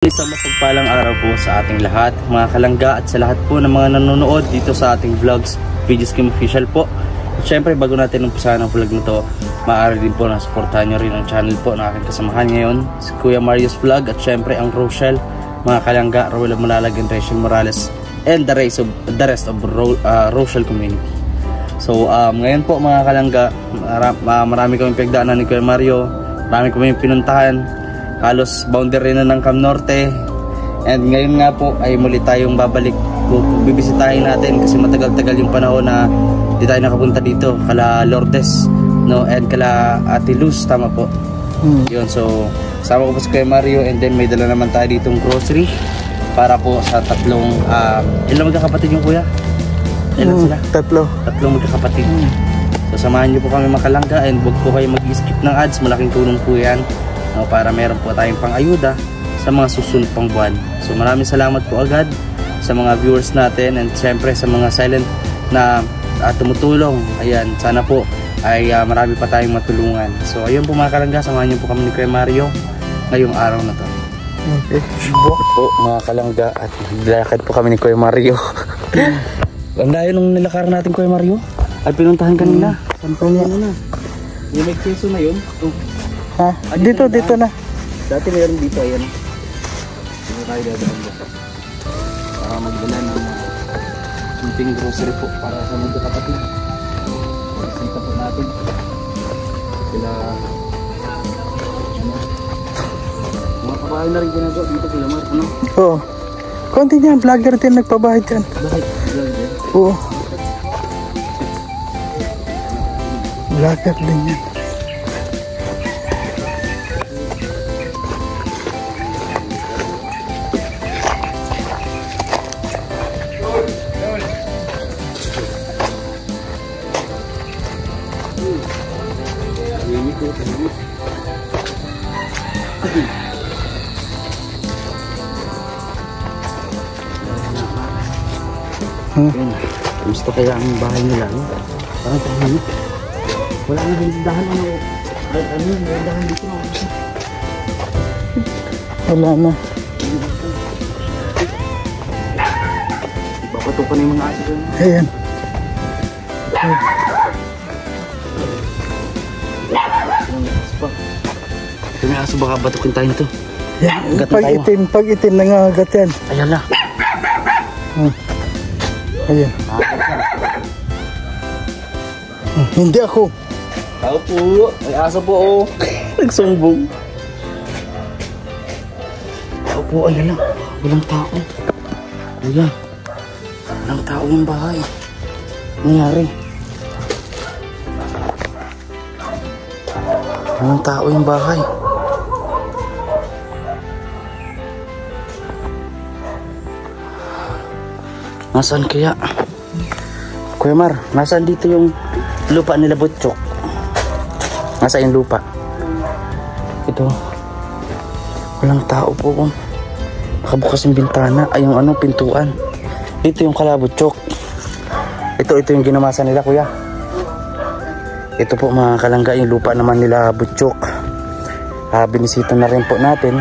Isang mapagpalang araw po sa ating lahat, mga kalangga, at sa lahat po ng mga nanonood dito sa ating vlogs, Videos Kim Official po. At syempre, bago natin umpisahan ang vlog nito, maaari din po na supportahan nyo rin ang channel po na aking kasamahan ngayon, si Kuya Mario's Vlog, at syempre ang Rochelle, mga kalangga, Rowell Malalag and Rachel Morales, and the rest of Rochelle community. So ngayon po mga kalangga, marami kaming pagdaanan ni Kuya Mario, marami kaming pinuntahan. Halos boundary na ng Cam Norte. And ngayon nga po ay muli tayong babalik. Bibisitahin natin kasi matagal-tagal yung panahon na di tayo nakapunta dito. Kala Lourdes, no? And kala Ate Luz, tama po. Yun, so sama ko po si Kuya Mario. And then may dala naman tayo ditong grocery para po sa tatlong ilang magkakapatid yung kuya? Ilan sila? Tatlong magkakapatid. So samahan nyo po kami makalangga. And huwag po kayo mag-skip ng ads. Malaking tulong po yan, no, para meron po tayong pang-ayuda sa mga susunod pang buwan. So maraming salamat po agad sa mga viewers natin, and siyempre sa mga silent na tumutulong. Ayan, sana po ay marami pa tayong matulungan. So ayun po mga kalangga, samahan niyo po kami ni Kuya Mario ngayong araw na to. Okay po mga kalangga, at naglakad po kami ni Kuya Mario. Ang layo nung nilakaran natin, Kuya Mario, ay pinuntahan kanina. Sampanya na. Yung may keso na yun. Ha? Dito na. Dati mayroon dito, ayan. Dito tayo dadaan dito. Para magdala ng simpleng grocery po para sa mga kapatid. Pagsita po natin. Sila, mga kabahay na rin ginagawa dito, Kuya Mar, ano? Oo. Konti niyan, vlogger din nagpabahay dyan. Bakit? Vlogger? Oo. Vlogger din yan. Gusto kaya ang bahay nila, no? Parang tahimik. Wala nang hindahan, ano yung hindahan dito, no? Wala na. Papatukan yung mga aso doon. Ayan. May aso, baka batukin tayo nito. Yan. Pag itim nangangagat yan. Ayan na. Ayan. Hindi ako. Tao po. May aso po, oh. Nagsumbong. Tao po, ayan na. Walang tao. Kuya, walang tao yung bahay. Nangyari. Walang tao yung bahay. Nasaan kaya? Kuya Mar, nasaan dito yung lupa nila Butchok? Nasaan yung lupa? Ito. Walang tao po. Nakabukas yung bintana. Ay, yung ano, pintuan. Dito yung kala Butchok. Ito yung ginamasa nila, kuya. Ito po mga kalangga, yung lupa naman nila Butchok. Binisita na rin po natin.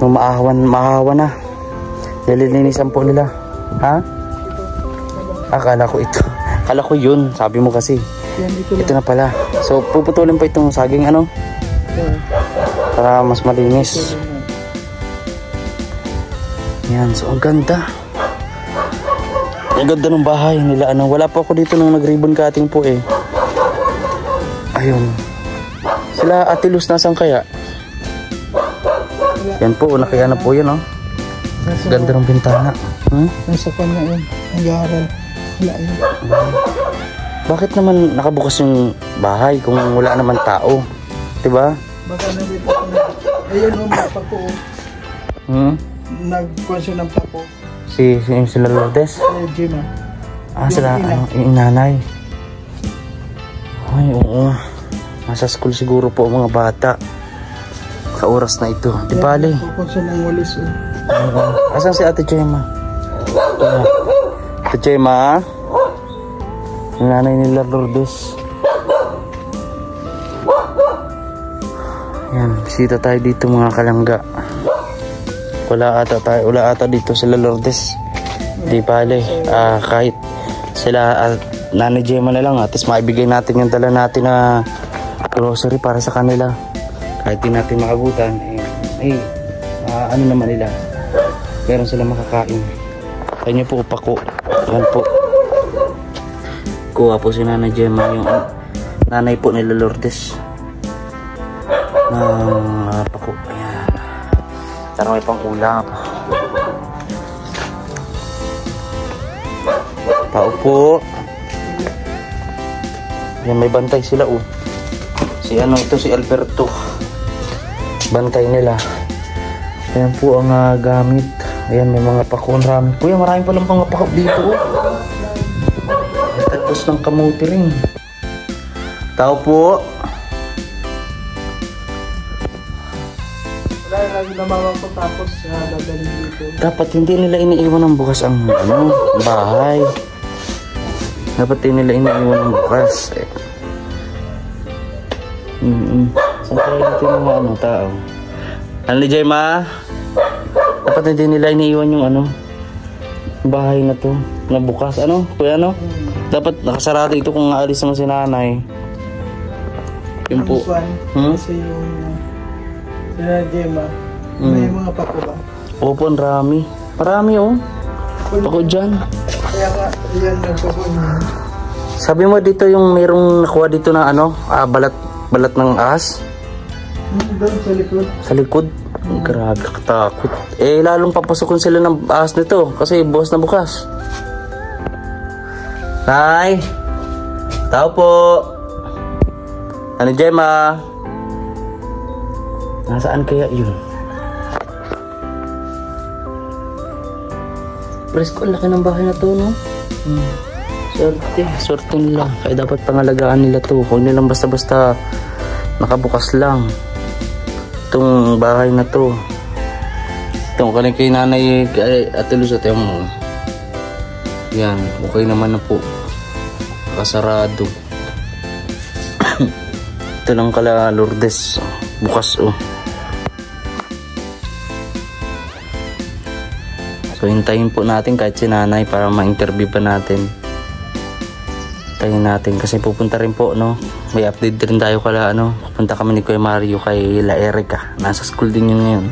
Nung maahawan na. Nililinisan po nila. Ha? Akala ko ito. Akala ko yun. Sabi mo kasi. Ito na pala. So puputulin pa itong saging, ano? Para mas malinis. Yan. So ang ganda. Ang ganda ng bahay nila. Ano? Wala po ako dito nung nag-ribbon cutting po eh. Ayun. Sila Ate Luz, nasan kaya? Yan po. Nakaya na po yan, oh. Ganda ng bintana. Nasa kanya yun. Nag-aaral. Wala yun. Bakit naman nakabukas yung bahay kung wala naman tao? Diba? Baka nandito ko na. Ayun yung mga pako. Nagkonsyo ng pako. Sila Lourdes? Gina. Sila yung nanay. Ay, oo. Nasa school siguro po mga bata. Sa oras na ito. Di bale. Nagkonsyo ng walis. Asan si Ate Gemma? Ate Gemma? Yung nanay nila Lourdes. Yan, bisita tayo dito mga kalangga. Wala ata dito sila Lourdes. Di bale, kahit sila Nanay Gemma na lang, at least maibigay natin yung dala natin na grocery para sa kanila. Kahit di natin maabutan, ano naman nila, meron sila makakain. Kanya po pako. Yan po. Kuha po si Nanay Gemma, yung nanay po nila Lourdes. Pako. Ayan. Tara, may pang ulam. Tao po. Yan, may bantay sila Si si Alberto. Bantay nila. Ayan po ang gamit. Ayan, may mga pako. Kuya, marami palang mga pako dito. Tapos ng kamuti rin. Tao po. Lagi na mga ko tapos dadalhin dito. Dapat hindi nila iniiwan ng bukas ang bahay. Dapat hindi nila iniiwan ng bukas. Saan tayo dito yung mga tao? Ano, Gemma? Dapat hindi nila iniiwan yung bahay na to na bukas. Kuya, dapat nakasarado ito kung aalis naman si nanay. Yun po. Kasi yung Nanay Gemma, may mga pako ba? Opo, marami. Marami pako dyan. Kaya nga, yan yung pako niya. Sabi mo dito yung mayroong nakuha dito na balat ng ahas? Doon sa likod. Sa likod? Grabe, katakot. Lalong papasukin sila ng ahas nito kasi bukas na bukas. Nay! Tao po! Ano, Gemma? Nasaan kaya yun? Presko, ang laki ng bahay na to, no? Swerte nila. Kaya dapat pangalagaan nila to. Huwag nilang basta-basta nakabukas lang itong bahay na to. Itong kaling kay nanay Ate Luz at yung yan, okay naman na po. Kasarado. Ito lang kala Lourdes. Bukas So hintayin po natin kahit si nanay para ma-interview pa natin. Hintayin natin kasi pupunta rin po, may update rin tayo kala pupunta kami ni Kuya Mario kay La Erica. Nasa school din yun ngayon.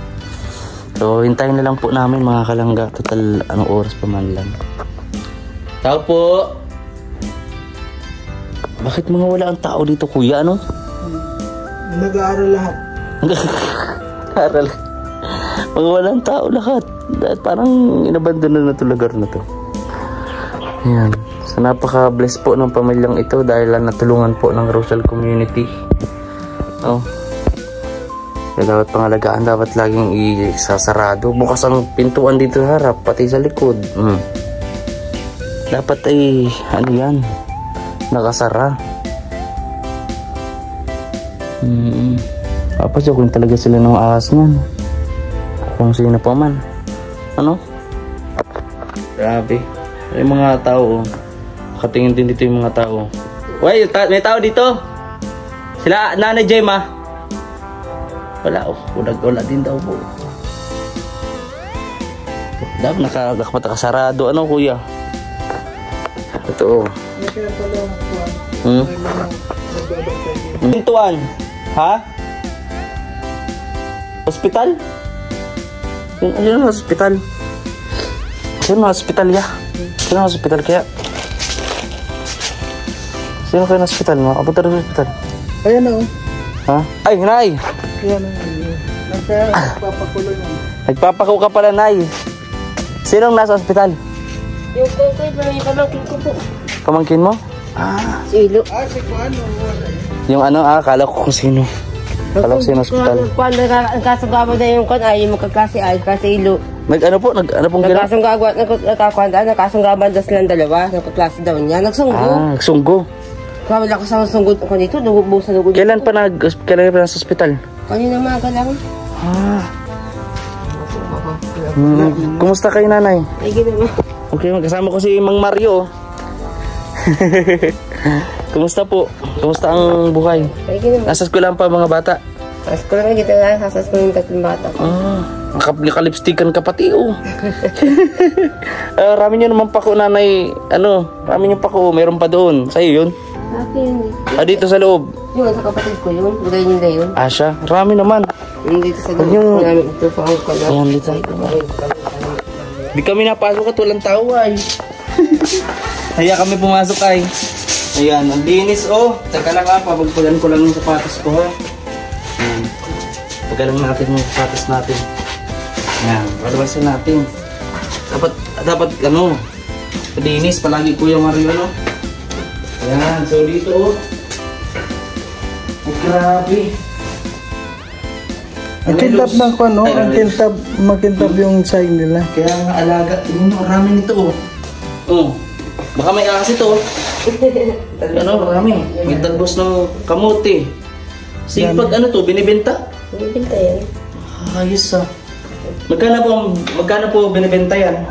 So hintayin na lang po namin mga kalangga. Total anong oras pa man lang. Tao po. Bakit mga wala ang tao dito, kuya? Nag-aaral lahat. Nag-aaral. Mga walang tao lahat. Dahil parang inabandon na ito lugar na to. Ayan. So napaka-bless po ng pamilyang ito dahil natulungan po ng Rochelle community. Kaya dapat pangalagaan, dapat laging isasarado. Bukas ang pintuan dito sa harap, pati sa likod. Dapat yan, nakasara. Papasukin talaga sila ng ahas niyan. Kung sino pa man. Grabe. May mga tao. Nakatingin din dito yung mga tao. Uy, may tao dito. Sila Nanay Gemma. Wala din daw po. Dapat nakasarado. Kuya? Ito. Kaya pala Pintuan. Ha? Hospital? Yun ang hospital. Sino ang hospital ya? Sino ang hospital kaya? Sino kayo ng hospital? Makapunta rin sa hospital. Ayan na Ha? Ay, Nay! Ayan na. Nagpapakulo na. Nagpapakulo ka pala, Nay. Sino ang nasa hospital? Yung kukoy pa may pamangkin ko po. Pamangkin mo? Si Ilo. Si Kuano. Yung akala ko kung sino. Akala ko sino hospital. Kung nagkasugama na yung ayaw magkaklase ay kasi Ilo. Nag-ano pong gano'n? Nagkasunggaban daw silang dalawa. Nagkaklase daw niya. Nagsunggo. Nagsunggo. Kaya wala ko sa sunggo ko dito. Busa lugod. Kailan pa nasa hospital? Kanina maga lang. Kumusta kayo, Nanay? Ay, ginawa. Okay, magkasama ko si Mang Mario. Kumusta po? Kumusta ang buhay? Ay, ginawa. Nasa eskwelahan pa mga bata? As ko lang kita lang, sasas ko yung tatlong bata. Nakalipstikan ka pati, oh. Rami nyo naman pako, nanay. Rami nyo pako, meron pa doon. Sa'yo yun? Akin. Dito sa loob. Yun, sa kapatid ko yun. Bigay nila yun. Siya. Rami naman. Dito sa loob. Ito pa ang kalat. Ayan, dito. Di kami napasok at walang tao, ay. Kaya kami pumasok, ay. Ayan, ang linis, oh. Teka lang, pabagpagan ko lang yung sapatos ko, ha. Ayan. Pagalan natin yung sapatos natin. Ayan, palabasin natin. Dapat, linis palagi, Kuya Mario, no? Ayan, so dito, oh. Oh, grabe. Ang kintab ng ano, makintab yung sign nila. Kaya nga alaga, marami nito, oh. Oh, baka may ahas ito, oh. Marami. May talbos ng kamote. Sipag, binibenta? Binibenta yan. Ayos, ah. Magkano po binibenta yan?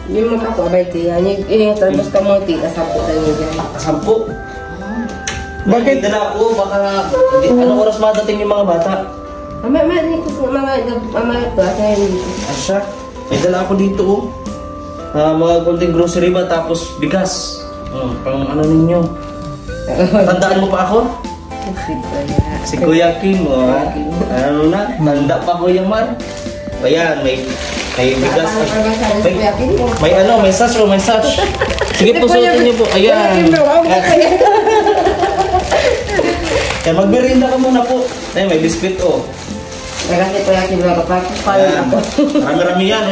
Yung magkakabay ko yan. Yung talbos kamote, kasampo tayo niya dyan. Kasampo? Bakit? Dala ako, baka anong oras madating yung mga bata? Mamaya ito, asa yun dito. Asya, may dala ako dito, oh. Mga konting grocery ba, tapos bigas. Pang ninyo. Tandaan mo pa ako? Si Kuya Kim, oh. Tanda pa Kuya Mar. Ayan, may bigas. May sash, may sash. Sige po, suotin niyo po. Ayan. Yan, magmerinda ka muna po. Ay, may biscuit, oh. Kasi Kuya Kim, kapatid pa yun ako. Marami yan,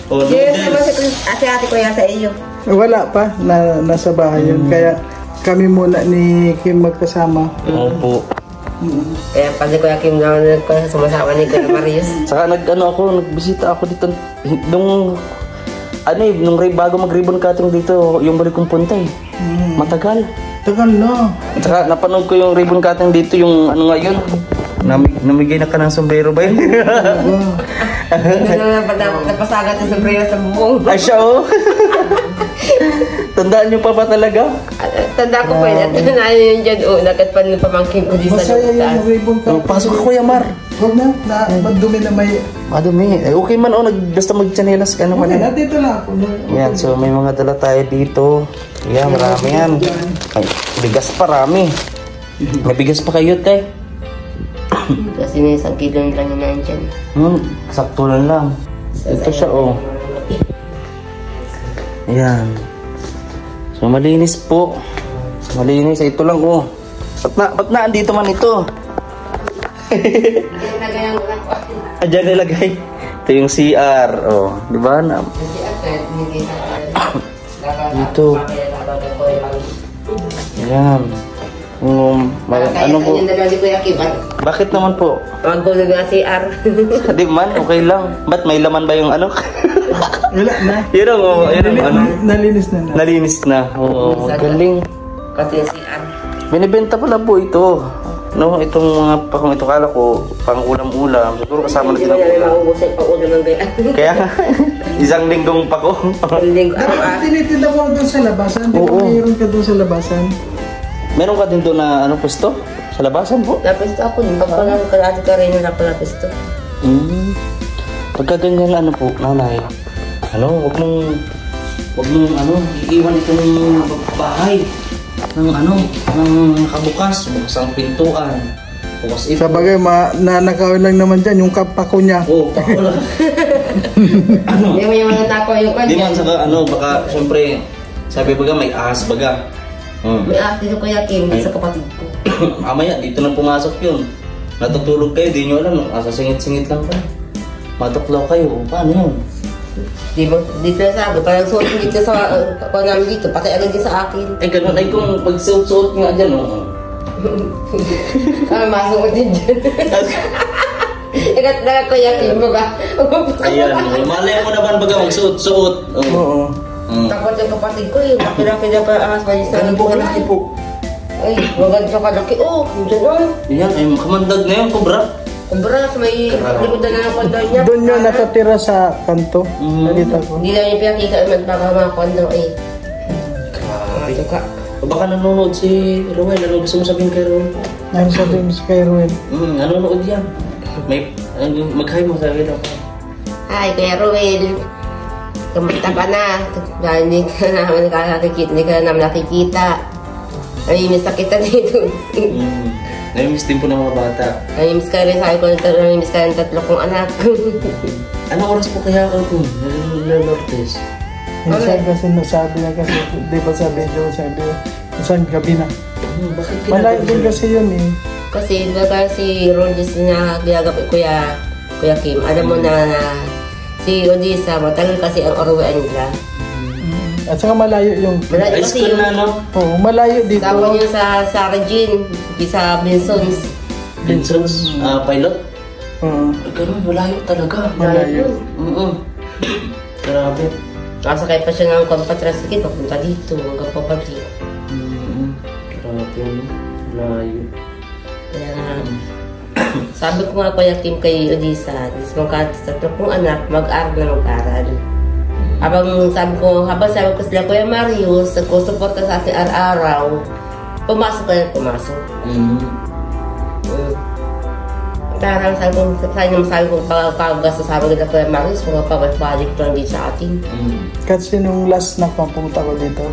oh, noodles. Ate Kuya sa iyo. Wala pa, nasa bahay yun. Kaya kami muna ni Kim magkasama. Opo. Kaya pati Kuya Kim na sumasama ni Kuya Marius. Saka nagbisita ako dito nung bago mag-ribbon cutting dito, yung balik kong punta, eh. Matagal. Tagal na. Saka napanood ko yung ribbon cutting dito, yung ngayon. Namigay na ka ng sombrero ba yun? Napasagat yung sombrero sa bubong. Ay, siya, oh. Tandaan niyo pa ba talaga? Tanda ko pa yun. At naan yun dyan, nagat pa ng pamangkin ko dito sa Masaya yung ribbon ka. Pasok ka, Kuya Mar. Huwag na, madumi na may... Madumi. Okay man, basta mag-chanelas ka naman. Okay, dito lang ako. Yan, so may mga dala tayo dito. Yan, marami yan. Ay, bigas pa, rami. May bigas pa kayo, te. Kasi may isang kilo lang yun nandyan. Sakto lang. Ito siya, oh. Ayan. So, malinis po. Malinis. Ito lang, oh. Ba't na andito man ito? Diyan nilagay. Ito yung CR. Oh, di ba? Dito. Ayan. Ano po? Bakit naman po? Magulog na CR. Di man, okay lang. Ba't may laman ba yung ano? Wala na. Yun ang Nalinis na. nalinis na. Oo, galing. Kasi yung CR. Binibenta pala po ito. No, itong mga pakong ito, kala ko pang ulam-ulam. Siguro kasama na Hindi sila. mo na mauubos pa ulo ng gaya. Kaya isang linggong pako. Dapat tinitinda mo doon sa labasan. Di ba mayroon ka doon sa labasan? Meron ka din doon na puesto? Sa labasan po? Lapis to ako. Pagpalang kalati ka rin yung lapis to. Pagka ganyan po, nanay. Huwag mong iiwan ito ng bahay. Ng nakabukas. Bukas ang pintuan. Bukas ito. Sa bagay, nanakawin lang naman dyan yung kapako niya. Oo, pako lang. Hindi mo yung natako yung kanya. Di man, saka baka, syempre, sabi baga, may ahas baga. May ate ko Kuya Kim, sa kapatid ko. Mamaya, dito na pumasok yun. Natutulog kayo, di nyo alam. Asa singit-singit lang kayo. Matuklaw kayo. Paano yun? Dito na sabi, parang suot dito sa kung namin dito, pati agad din sa akin. Ay, ganun. Ay, kung pag-suot nga dyan, Masok mo din dyan. Ikat na Kuya Kim, baga. Ayan, malay mo naman baga magsuot-suot. Oo. Takot yung kapatid ko, laki na pa ahas pa niya sa Ganun po kalaki po. Ay, maganda ka kalaki. Dyan Yan, ay kamandag na yun, kubra. Kumbra, may likod na ng kondo niya. Doon yun nakatira sa kanto. Nakita ko. Hindi lang yung pinakita naman baka mga kondo eh. Ito ka. Baka nanonood si Rowel. Ano gusto mo sabihin kay Rowel? Ano sabihin mo si kay Ruel? Nanonood yan. May, mag-hi mo sa akin ako. Hi, Kuya Ruel. Kamusta ka na? Dahil hindi ka naman nakikita. Namimiss na kita dito. Namimiss din po ng mga bata. Namimiss ka rin, sabi ko, namimiss ka ng 3 kong anak. Anong oras po kaya ako po? Nalortes. Minsan kasi nasabi na kasi, di ba sabi niyo, isang gabi na. Bakit Malayo din kasi yun eh. Kasi baga si Rogers na ginagawa Kuya Kim, alam mo na si Odisa, matagal kasi ang oruan nila. At saka malayo yung... Malayo High kasi school yung... na, no? Oo, malayo dito. Tapos yung sa Regine, sa Bensons. Bensons, pilot? Ganun, malayo talaga. Malayo. Grabe. Nakasakay pa siya ng Compatras-Kit, papunta dito, hanggang Papati. Grabe, malayo. Kaya sabi ko nga Kuya Kim kay Odisa, magkatatlong kong anak, mag-aral na mag-aral. Habang sabi ko sila Kuya Marius, nagsusuporta sa akin araw-araw, pumasok ka na pumasok. Tarang sabi ko pagkagasta sabi ko na Kuya Marius, mga pabalik lang dito sa atin. Kasi nung last na papunta ko dito,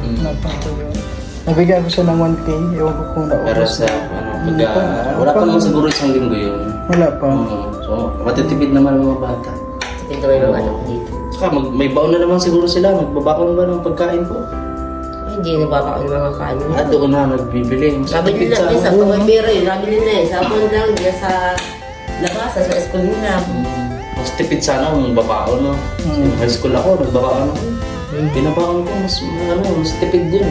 nabigyan ko siya ng 1K, ewan ko kung naubos. Pero sa, wala pa naman siguro isang linggo yun. Wala pa. So, matitipid naman ang mga bata. Tipid naman yung anak ko dito. Saka may baon na naman siguro sila, magbabaon ba ng pagkain po? Hindi nababakaon ng mga kanin. Doon na nagbibili. Nabili na, sa pamibiro yun, nabili na eh. Sa phone lang, diya sa labas, sa school nila. Mas tipid sana kung babaon, no? High school ako, nagbabaon ako. Binabaon ko, mas tipid yun.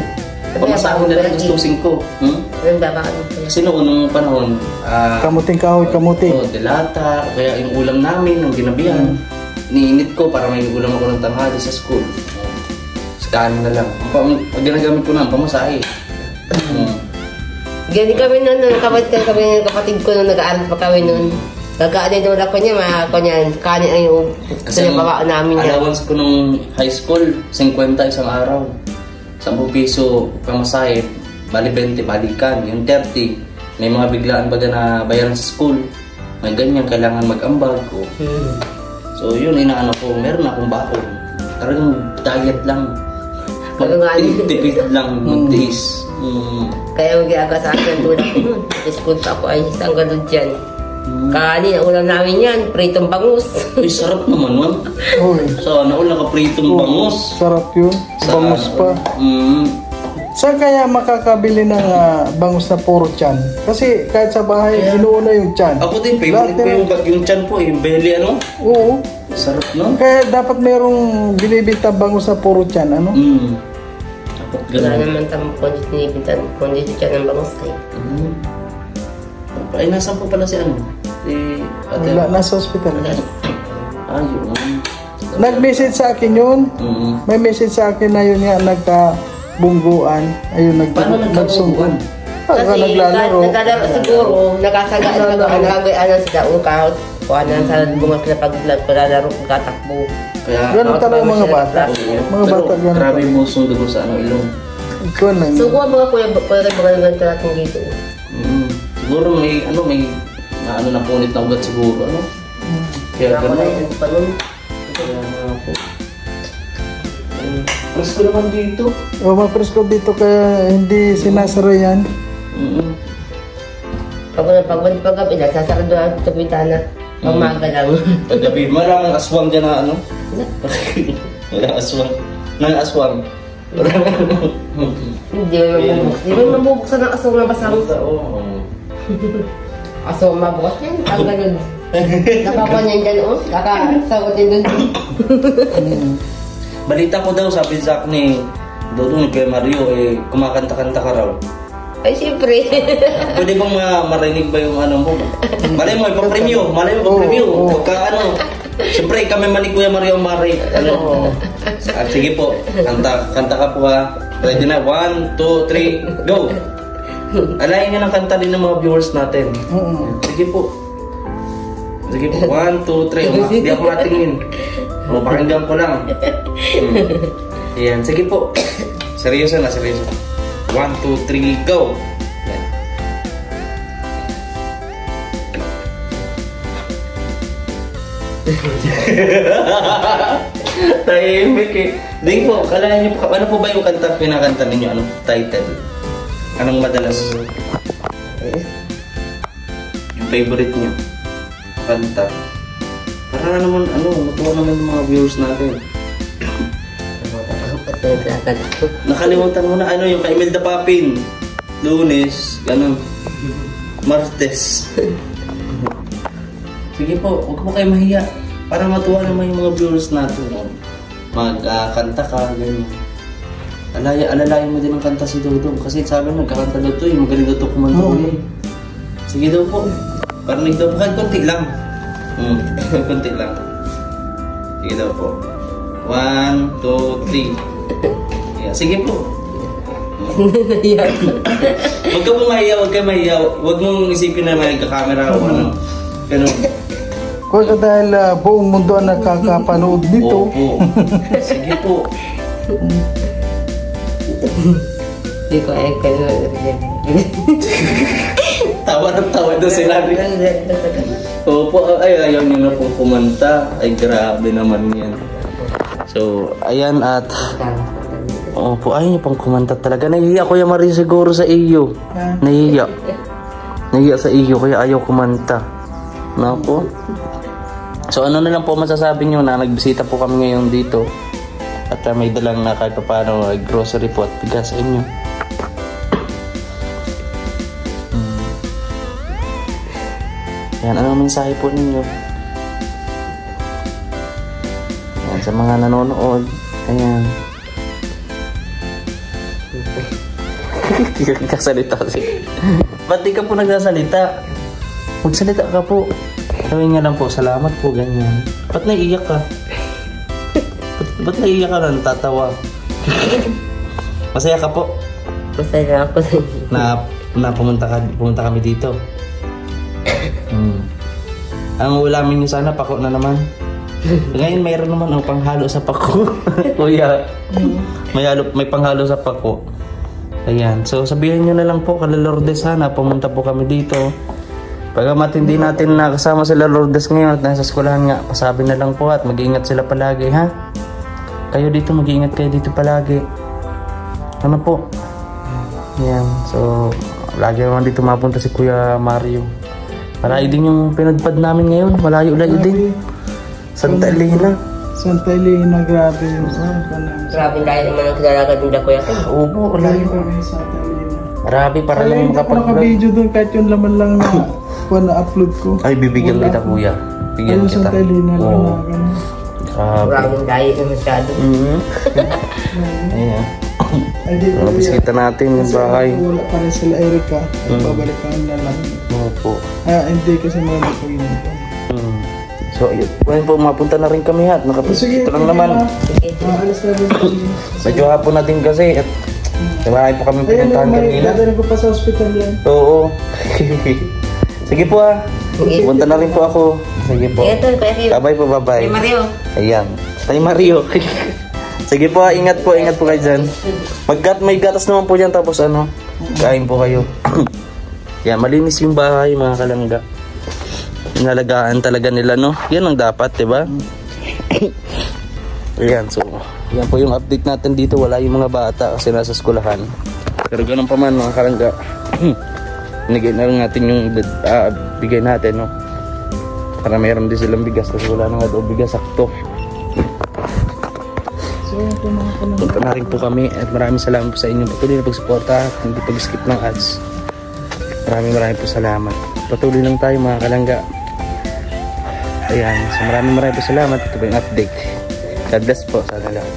Pamasahin na lang gustusin ko. Anong babakaon ko? Kasi noon, nung panahon, Kamuting kahoy, kamuting. delata, o kaya yung ulam namin, yung ginabihan, niinit ko para may ulam ako ng tanghali sa school. Kanin na lang. Ang ginagamit ko na, pamasahe. Ganyan kami noon, kapatid ko nung nag-aaral pa kami noon. Gagaanin doon ako niya, kanin ang yung babakaon namin niya. Allowance ko nung high school, 50 isang araw. 10 piso pamasahe, bali 20 balikan. Yung 30, may mga biglaan baga na bayaran sa school. May ganyan, kailangan mag-ambag ko. So yun, inaano ko, meron akong baon. Talagang diet lang. Tipid lang, magtiis. Kaya mag-iaga sa akin ang tulad ko nun. School pa ako ay isang ganun dyan. Kanin, ang ulam namin yan, pritong bangus. Ay, sarap naman nun. Sana all nakapritong bangus. Sarap yun. Bangus pa. Saan kaya makakabili ng bangus na puro tiyan? Kasi kahit sa bahay, inuuna yung tiyan. Ako din, favorite ko yung tiyan po, yung belly, ano? Oo. Sarap, no? Kaya dapat merong binibita bangus na puro tiyan, ano? Dapat Wala ganun. naman tamang kondisyon dyan ng bangus kayo. Ay, nasan po pala si ano? Si ate? Wala, nasa hospital. Yun. Nag-message sa akin yun. May message sa akin na yun nga nagkabungguan. Ayun, Paano nagkabungguan? Kasi naglalaro. Naglalaro siguro, nakasagaan ka, nagagayaan sa daong kuha na sa bungas na paglalaro, pagkatakbo. Kaya, Ganun talaga mga bata. Mga bata ganun. Grabe yung musong dugo sa ilong. Ikaw na. So kung mga kuya ganito natin dito. Siguro may napunit na ugat siguro, ano? Kaya Ako na gano'n. yung panon. Kaya nga po. Presko naman dito. Presko dito kaya hindi sinasara yan. Pag-gabi na, sasarado na ito bitana. Pag-maga lang. Paggabi, maraming aswang dyan na ano? Walang aswang. Nang aswang. Hindi mo mabubuksan ng asong na basang. Asong mabukas yan, ang ganun. Nakakuha niyan dyan, kakasagutin dun. Balita ko daw, sabi sa akin ni Dodong kay Mario, kumakanta-kanta ka raw. Ay, siyempre. Pwede bang marinig ba yung ano mo? Malay mo, ipapremyo. Pagka ano. Siyempre, kami man ni Kuya Mario Mari. Ano? Sige po, kanta ka po ha. Ready na? 1, 2, 3, go! Alayin niya ng kanta din ng mga viewers natin. Sige po. 1, 2, 3. Hindi ako natingin. Pakinggan ko lang. Ayan, sige po. Seryoso na, seryoso. 1, 2, 3, go! Tahimik eh. Di po, kalahin niyo po, ano po ba yung kanta pinakanta ninyo? Anong title? Anong madalas? Yung favorite niyo? Kanta. Para naman, matuwa naman yung mga viewers natin. Nakalimutan mo na yung kay Imelda Papin. Lunes, ganun. Martes. Sige po, huwag mo kayo mahiya. Para matuwa naman yung mga viewers natin. Magkanta ka, ganyan. Alalayan mo din ang kanta si Dodong. Kasi sabi mo, nagkakanta daw ito, magaling daw ito kumanta ulit. Sige daw po. Parinig daw po, kahit konti lang. Konti lang. Sige daw po. 1, 2, 3. Yeah, sige po. Huwag ka po mahiya, huwag ka mahiya. Huwag mong isipin na may kakamera o ano. Ganun. Kung dahil buong mundo ang nakakapanood dito. Opo. Sige po. Hindi ko ay kayo. Tawa ng tawa doon sila. Opo, ayaw nyo na pong kumanta. Ay, grabe naman yan. So, ayan at... Opo, ayaw nyo pong kumanta talaga. Nahihiya Kuya Mario siguro sa iyo. Nahihiya. Nahihiya sa iyo, kaya ayaw kumanta. Naku. So, ano na lang po masasabi nyo na nagbisita po kami ngayon dito. At may dalang na kahit pa paano grocery po at bigas sa inyo. Yan, anong mensahe po ninyo? Yan, sa mga nanonood. Ayan. Hindi ka nagsasalita kasi. Ba't di ka po nagsasalita? Magsalita ka po. Sabihin nga lang po, salamat po, ganyan. Ba't naiiyak ka? Ba't naiiyak ka na natatawa? Masaya ka po? Masaya ako sa inyo. Na pumunta kami dito. Ang ulamin niyo sana, pako na naman. Ngayon mayroon naman ang panghalo sa pako. Kuya, may panghalo sa pako. Ayan, so sabihin nyo na lang po kala Lourdes sana, pumunta po kami dito. Pagamat hindi natin nakasama sila Lourdes ngayon at nasa eskwelahan nga, pasabi na lang po at mag-iingat sila palagi, ha? Kayo dito, mag-iingat kayo dito palagi. Ano po? Ayan, so lagi naman dito mapunta si Kuya Mario. Malayo din yung pinagpad namin ngayon, malayo-layo din. Santa Elena. Santa Elena, grabe yung Grabe dahil naman ang kilalagan nila Kuya Kim. Oo, malayo. Santa Elena. Marami para lang Hindi ako naka-video doon kahit yung laman lang na upload ko. Ay, bibigyan kita Kuya. Bigyan kita. Santa Elena lang na gano'n. Grabe. Maraming dahil na masyado. Ayan. Ay, di ko Bisita natin yung bahay. wala pa rin sila Erica. Babalik ka na lang. Opo. Hindi kasi mga nagpagin ko. So, ayun po, mapunta na rin kami at nakapasito lang naman. Alas na rin po. Medyo hapon na din kasi at marami po kami pinuntahan kanina. Dadalhin ko pa sa hospital yan. Oo. Sige po ha. Punta na rin po ako. Sige po. Ito, Kuya Kim. Bye-bye po, bye-bye. Kuya Mario. Ayan. Tay Mario. Sige po ha, ingat po kayo dyan. May gatas naman po dyan tapos kain po kayo. Yan, malinis yung bahay mga kalangga. Inalagaan talaga nila, no? Yan ang dapat, diba? Ayan, so yan po yung update natin dito. Wala yung mga bata kasi nasa eskwelahan. Pero ganun pa man mga kalangga. Binigay na lang natin yung bigay natin, no? Para mayroon din silang bigas kasi wala na nga daw bigas sakto. Punta na rin po kami at maraming salamat po sa inyong patuloy na pagsuporta at hindi pag-skip ng ads. Maraming po salamat. Patuloy lang tayo mga kalangga. Ayan, so maraming po salamat. Ito po yung update. God bless po sa lahat.